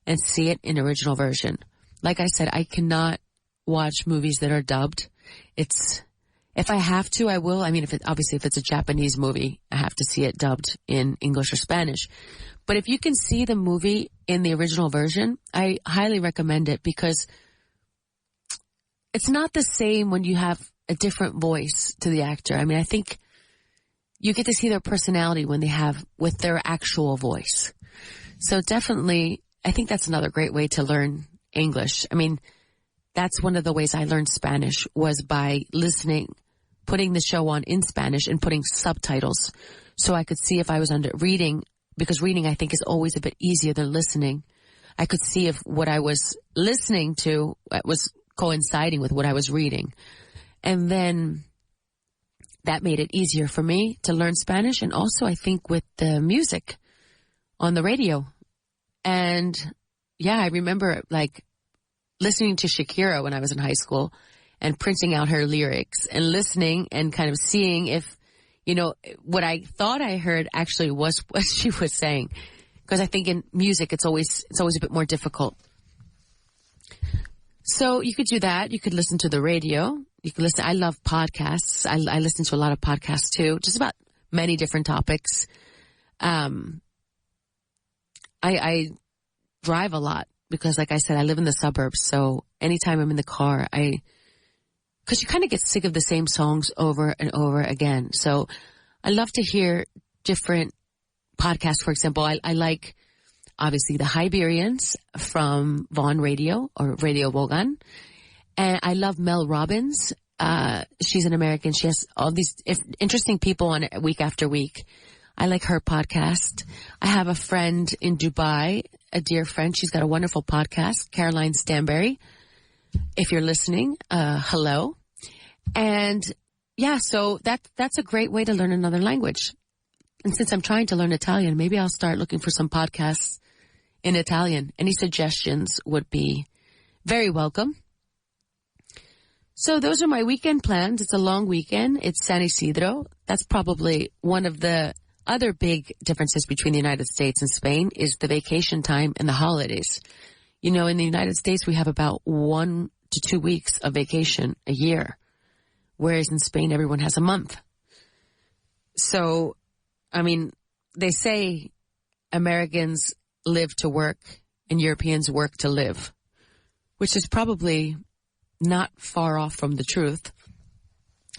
and see it in original version. Like I said, I cannot watch movies that are dubbed. If I have to, I will. I mean, if it's a Japanese movie, I have to see it dubbed in English or Spanish. But if you can see the movie in the original version, I highly recommend it, because it's not the same when you have a different voice to the actor. I mean, I think you get to see their personality when they have with their actual voice. So definitely, I think that's another great way to learn English. I mean, that's one of the ways I learned Spanish, was by listening, putting the show on in Spanish and putting subtitles so I could see if I was reading, because reading I think is always a bit easier than listening. I could see if what I was listening to was coinciding with what I was reading. And then that made it easier for me to learn Spanish, and also I think with the music on the radio. And yeah, I remember like listening to Shakira when I was in high school and printing out her lyrics and listening and kind of seeing if, what I thought I heard actually was what she was saying. Because I think in music, it's always a bit more difficult. So you could do that. You could listen to the radio. You can listen. I love podcasts. I listen to a lot of podcasts too, just about many different topics. I drive a lot because, like I said, I live in the suburbs. So anytime I'm in the car, because you kind of get sick of the same songs over and over again. So I love to hear different podcasts. For example, I like, obviously, the Hiberians from Vaughan Radio, or Radio Vaughan. And I love Mel Robbins. She's an American. She has all these interesting people on it week after week. I like her podcast. I have a friend in Dubai, a dear friend. She's got a wonderful podcast, Caroline Stanberry. If you're listening, hello. And yeah, so that's a great way to learn another language. And since I'm trying to learn Italian, maybe I'll start looking for some podcasts in Italian. Any suggestions would be very welcome. So those are my weekend plans. It's a long weekend. It's San Isidro. That's probably one of the other big differences between the United States and Spain, is the vacation time and the holidays. In the United States, we have about 1 to 2 weeks of vacation a year, whereas in Spain, everyone has a month. So, I mean, they say Americans live to work and Europeans work to live, which is probably not far off from the truth.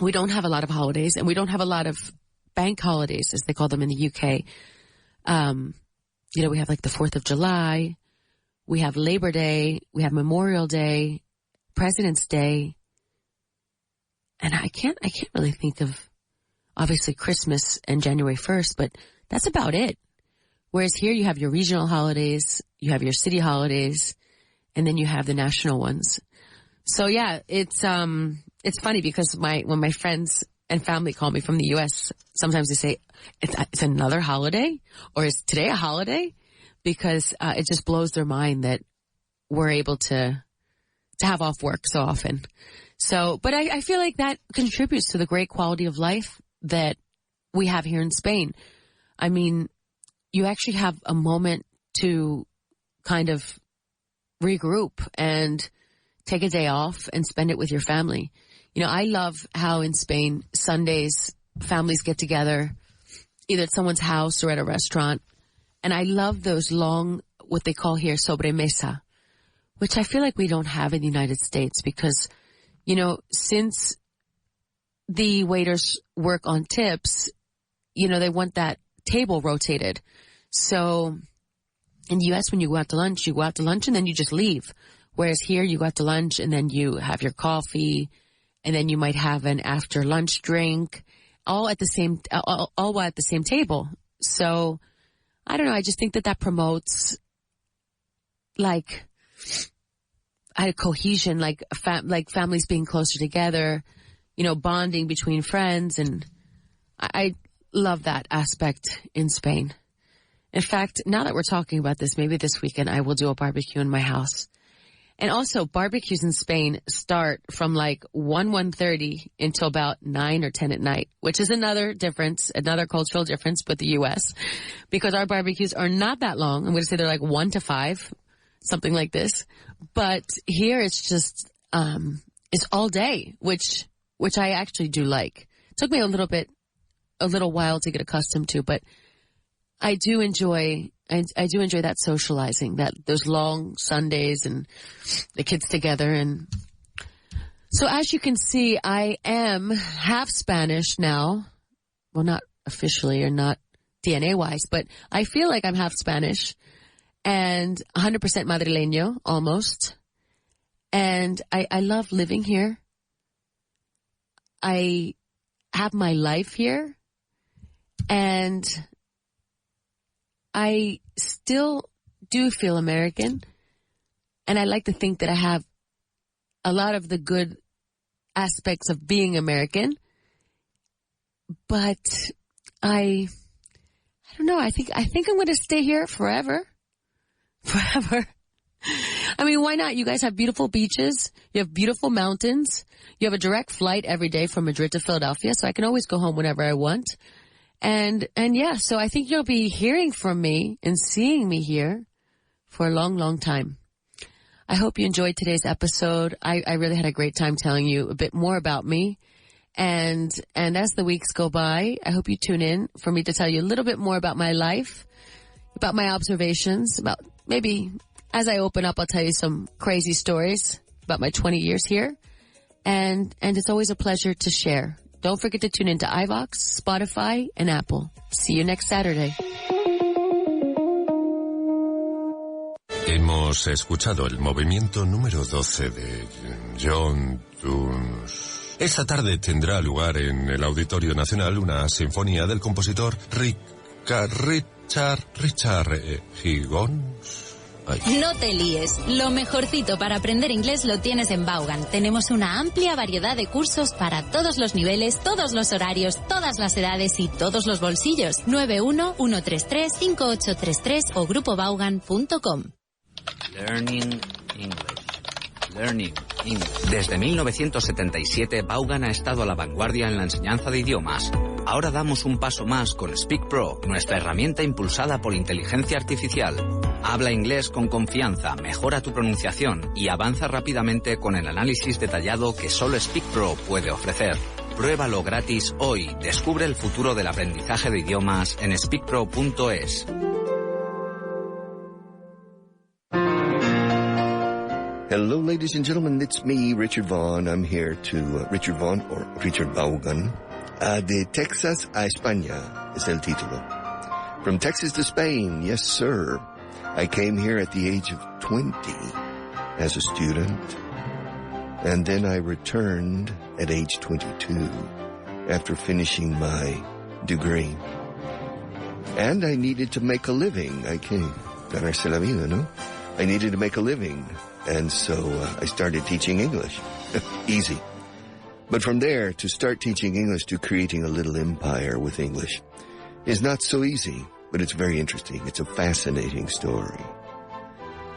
We don't have a lot of holidays, and we don't have a lot of bank holidays, as they call them in the UK. We have like the 4th of July, we have Labor Day, we have Memorial Day, President's Day, and I can't really think of, obviously, Christmas and January 1st, but that's about it. Whereas here you have your regional holidays, you have your city holidays, and then you have the national ones. So yeah, it's funny because when my friends and family call me from the U.S., sometimes they say, it's another holiday, or is today a holiday? Because it just blows their mind that we're able to have off work so often. So, but I feel like that contributes to the great quality of life that we have here in Spain. I mean, you actually have a moment to kind of regroup and take a day off and spend it with your family. You know, I love how in Spain, Sundays, families get together, either at someone's house or at a restaurant. And I love those long, what they call here, sobremesa, which I feel like we don't have in the United States because, you know, since the waiters work on tips, you know, they want that table rotated. So in the U.S., when you go out to lunch and then you just leave. Whereas here you go out to lunch and then you have your coffee and then you might have an after lunch drink all while at the same table. So I don't know. I just think that promotes like a cohesion, like families being closer together, you know, bonding between friends. And I love that aspect in Spain. In fact, now that we're talking about this, maybe this weekend I will do a barbecue in my house. And also, barbecues in Spain start from like 1:30 until about 9 or 10 at night, which is another difference, another cultural difference with the U.S. because our barbecues are not that long. I'm going to say they're like 1 to 5, something like this. But here it's just, it's all day, which I actually do like. It took me a little while to get accustomed to, but I do enjoy that socializing, those long Sundays and the kids together. And so as you can see, I am half Spanish now. Well, not officially or not DNA wise, but I feel like I'm half Spanish and 100% Madrileño almost. And I love living here. I have my life here and I still do feel American, and I like to think that I have a lot of the good aspects of being American, but I don't know. I think I'm going to stay here forever. I mean, why not? You guys have beautiful beaches. You have beautiful mountains. You have a direct flight every day from Madrid to Philadelphia, so I can always go home whenever I want. And yeah, so I think you'll be hearing from me and seeing me here for a long, long time. I hope you enjoyed today's episode. I really had a great time telling you a bit more about me. And as the weeks go by, I hope you tune in for me to tell you a little bit more about my life, about my observations, about maybe as I open up, I'll tell you some crazy stories about my 20 years here. And it's always a pleasure to share. Don't forget to tune into iVox, Spotify, and Apple. See you next Saturday. Hemos escuchado el movimiento número 12 de John Tunes. Esta tarde tendrá lugar en el Auditorio Nacional una sinfonía del compositor Richard Higgins. No te líes. Lo mejorcito para aprender inglés lo tienes en Vaughan. Tenemos una amplia variedad de cursos para todos los niveles, todos los horarios, todas las edades y todos los bolsillos. 91-133-5833 o grupovaughan.com. Learning English. Learning English. Desde 1977, Vaughan ha estado a la vanguardia en la enseñanza de idiomas. Ahora damos un paso más con Speak Pro, nuestra herramienta impulsada por inteligencia artificial. Habla inglés con confianza, mejora tu pronunciación y avanza rápidamente con el análisis detallado que solo Speak Pro puede ofrecer. Pruébalo gratis hoy. Descubre el futuro del aprendizaje de idiomas en speakpro.es. Hello, ladies and gentlemen. It's me, Richard Vaughan. I'm here to Richard Vaughan, or Richard Vaughan. De Texas a España es el título. From Texas to Spain, yes, sir. I came here at the age of 20 as a student. And then I returned at age 22 after finishing my degree. And I needed to make a living. Hay que ganarse la vida, ¿no? I needed to make a living. And so I started teaching English. Easy. But from there, to start teaching English to creating a little empire with English is not so easy, but it's very interesting. It's a fascinating story.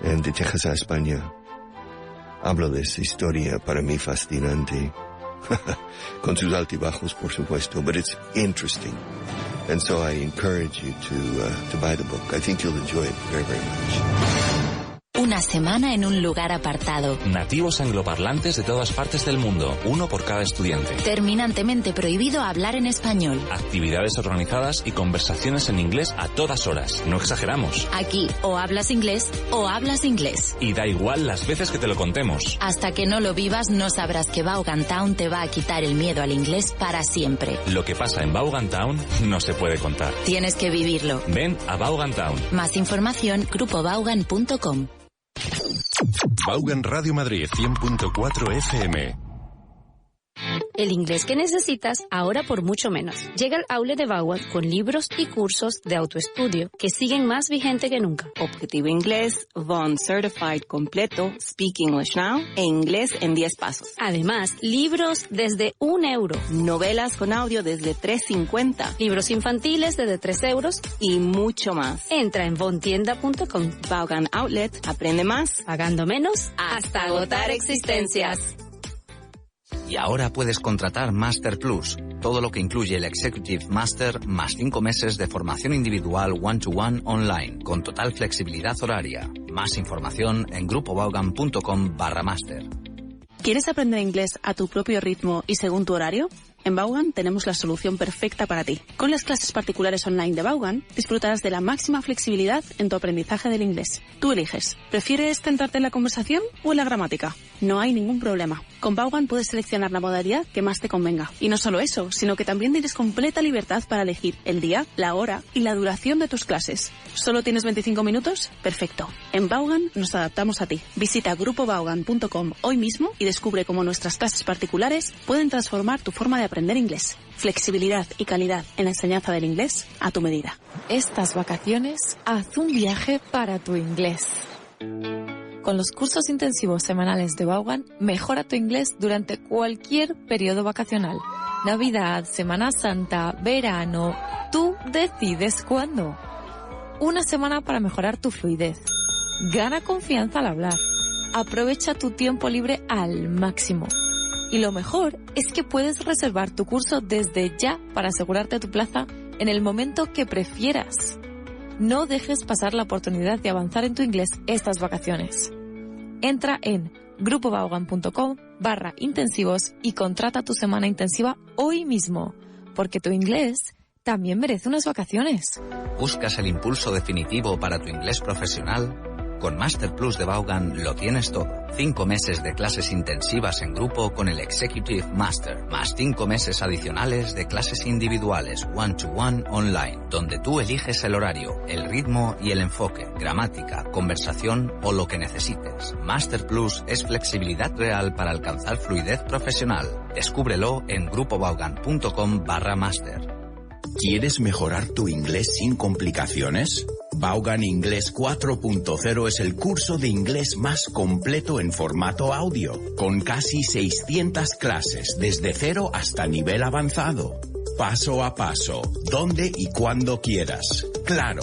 And de Texas a España, hablo de esa historia para mí fascinante. Con sus altibajos, por supuesto, but it's interesting. And so I encourage you to buy the book. I think you'll enjoy it very, very much. Una semana en un lugar apartado. Nativos angloparlantes de todas partes del mundo, uno por cada estudiante. Terminantemente prohibido hablar en español. Actividades organizadas y conversaciones en inglés a todas horas. No exageramos. Aquí o hablas inglés o hablas inglés. Y da igual las veces que te lo contemos. Hasta que no lo vivas no sabrás que Vaughan Town te va a quitar el miedo al inglés para siempre. Lo que pasa en Vaughan Town no se puede contar. Tienes que vivirlo. Ven a Vaughan Town. Más información, grupovaughan.com. Vaughan Radio Madrid 100.4 FM. El inglés que necesitas ahora por mucho menos. Llega al outlet de Vaughan con libros y cursos de autoestudio que siguen más vigente que nunca. Objetivo Inglés, Vaughan Certified completo, Speak English Now e Inglés en 10 pasos. Además, libros desde €1. Novelas con audio desde $3.50. Libros infantiles desde €3. Y mucho más. Entra en vaughantienda.com. Vaughan Outlet, aprende más, pagando menos, hasta agotar existencias. Y ahora puedes contratar Master Plus, todo lo que incluye el Executive Master más 5 meses de formación individual one-to-one online, con total flexibilidad horaria. Más información en grupovaughan.com/master. ¿Quieres aprender inglés a tu propio ritmo y según tu horario? En Vaughan tenemos la solución perfecta para ti. Con las clases particulares online de Vaughan, disfrutarás de la máxima flexibilidad en tu aprendizaje del inglés. Tú eliges. ¿Prefieres centrarte en la conversación o en la gramática? No hay ningún problema. Con Vaughan puedes seleccionar la modalidad que más te convenga. Y no solo eso, sino que también tienes completa libertad para elegir el día, la hora y la duración de tus clases. ¿Solo tienes 25 minutos? Perfecto. En Vaughan nos adaptamos a ti. Visita grupovaughan.com hoy mismo y descubre cómo nuestras clases particulares pueden transformar tu forma de aprender inglés. Flexibilidad y calidad en la enseñanza del inglés a tu medida. Estas vacaciones, haz un viaje para tu inglés. Con los cursos intensivos semanales de Vaughan, mejora tu inglés durante cualquier periodo vacacional. Navidad, Semana Santa, verano, tú decides cuándo. Una semana para mejorar tu fluidez. Gana confianza al hablar. Aprovecha tu tiempo libre al máximo. Y lo mejor es que puedes reservar tu curso desde ya para asegurarte tu plaza en el momento que prefieras. No dejes pasar la oportunidad de avanzar en tu inglés estas vacaciones. Entra en grupovaughan.com/intensivos y contrata tu semana intensiva hoy mismo, porque tu inglés también merece unas vacaciones. ¿Buscas el impulso definitivo para tu inglés profesional? Con Master Plus de Vaughan lo tienes todo. 5 meses de clases intensivas en grupo con el Executive Master, más 5 meses adicionales de clases individuales one-to-one online, donde tú eliges el horario, el ritmo y el enfoque, gramática, conversación o lo que necesites. Master Plus es flexibilidad real para alcanzar fluidez profesional. Descúbrelo en grupovaughan.com/master. ¿Quieres mejorar tu inglés sin complicaciones? Vaughan Inglés 4.0 es el curso de inglés más completo en formato audio, con casi 600 clases desde 0 hasta nivel avanzado. Paso a paso, donde y cuando quieras. Claro,